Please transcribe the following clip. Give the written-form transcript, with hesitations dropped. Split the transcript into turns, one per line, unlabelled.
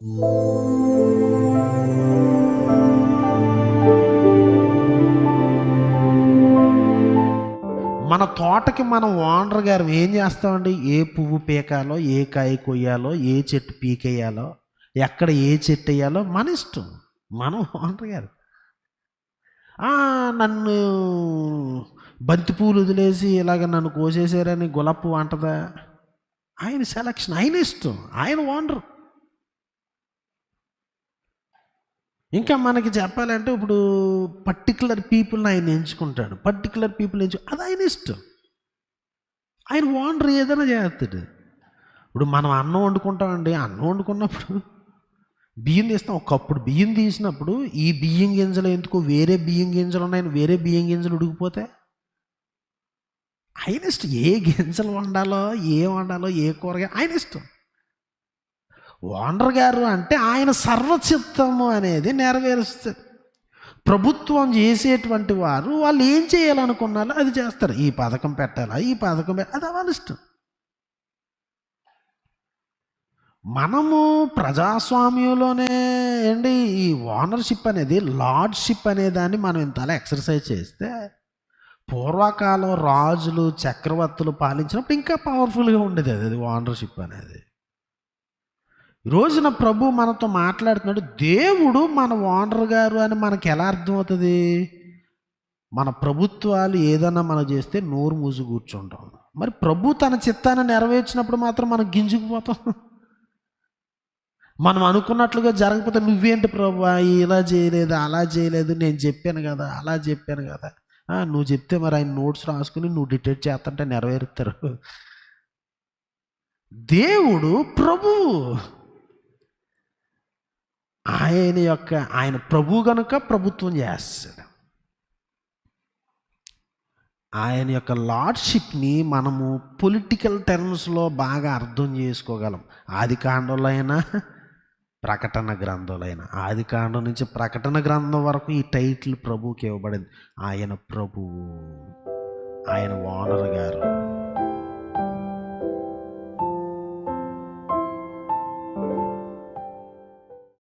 మన తోటకి మనం ఓనర్ గారు ఏం చేస్తామండి? ఏ పువ్వు పీకాలో, ఏ కాయ కొయ్యాలో, ఏ చెట్టు పీకేయాలో, ఎక్కడ ఏ చెట్టు వేయాలో మన ఇష్టం. మనం ఓనర్ గారు. నన్ను బంతి పూలు వదిలేసి ఇలాగ నన్ను కోసేసారని గులాబీ పువ్వు అంటదా? ఆయన సెలక్షన్, ఆయన ఇష్టం, ఆయన ఓనరు. ఇంకా మనకి చెప్పాలంటే ఇప్పుడు పర్టికులర్ పీపుల్ని ఆయన ఎంచుకుంటాడు. పర్టికులర్ పీపుల్ అది ఆయన ఇష్టం. ఆయన ఓనర్ ఏదైనా చేస్తాడు. ఇప్పుడు మనం అన్నం వండుకుంటామండి. అన్నం వండుకున్నప్పుడు బియ్యం తీస్తాం. ఒకప్పుడు బియ్యం తీసినప్పుడు ఈ బియ్యం గింజలు ఎందుకు, వేరే బియ్యం గింజలు ఉన్నాయని వేరే బియ్యం గింజలు ఉడికిపోతే ఆయన ఇష్టం. ఏ గింజలు వండాలో, ఏ కూరగా ఆయన ఇష్టం. ఓనర్ గారు అంటే ఆయన సర్వచిత్తము అనేది నెరవేరుస్తారు. ప్రభుత్వం చేసేటువంటి వారు వాళ్ళు ఏం చేయాలనుకున్నారో అది చేస్తారు. ఈ పథకం పెట్టాలా, ఈ పథకం అది వాళ్ళ ఇష్టం. మనము ప్రజాస్వామ్యంలోనే అండి ఈ ఓనర్షిప్ అనేది, లార్డ్షిప్ అనే దాన్ని మనం ఇంతలా ఎక్సర్సైజ్ చేస్తే పూర్వకాలం రాజులు చక్రవర్తులు పాలించినప్పుడు ఇంకా పవర్ఫుల్గా ఉండేది అది ఓనర్షిప్ అనేది. రోజున ప్రభు మనతో మాట్లాడుతున్నాడు. దేవుడు మన ఓనర్ గారు అని మనకి ఎలా అర్థమవుతుంది? మన ప్రభుత్వాలు ఏదన్నా మనం చేస్తే నోరు మూసి కూర్చుంటాం. మరి ప్రభు తన చిత్తాన్ని నెరవేర్చినప్పుడు మాత్రం మనం గింజుకుపోతాం. మనం అనుకున్నట్లుగా జరగకపోతే నువ్వేంటి ప్రభు ఇలా చేయలేదు, అలా చేయలేదు, నేను చెప్పాను కదా, అలా చెప్పాను కదా. నువ్వు చెప్తే మరి ఆయన నోట్స్ రాసుకుని నువ్వు డిటెక్ట్ చేస్తుంటే నెరవేరుతారు. దేవుడు ప్రభువు, ఆయన ప్రభు కనుక ప్రభుత్వం చేస్తాడు. ఆయన యొక్క లార్డ్షిప్ని మనము పొలిటికల్ టర్మ్స్లో బాగా అర్థం చేసుకోగలం. ఆది కాండంలో అయినా ప్రకటన గ్రంథంలో అయినా, ఆది కాండం నుంచి ప్రకటన గ్రంథం వరకు ఈ టైటిల్ ప్రభువుకి ఇవ్వబడింది. ఆయన ప్రభువు, ఆయన ఓనర్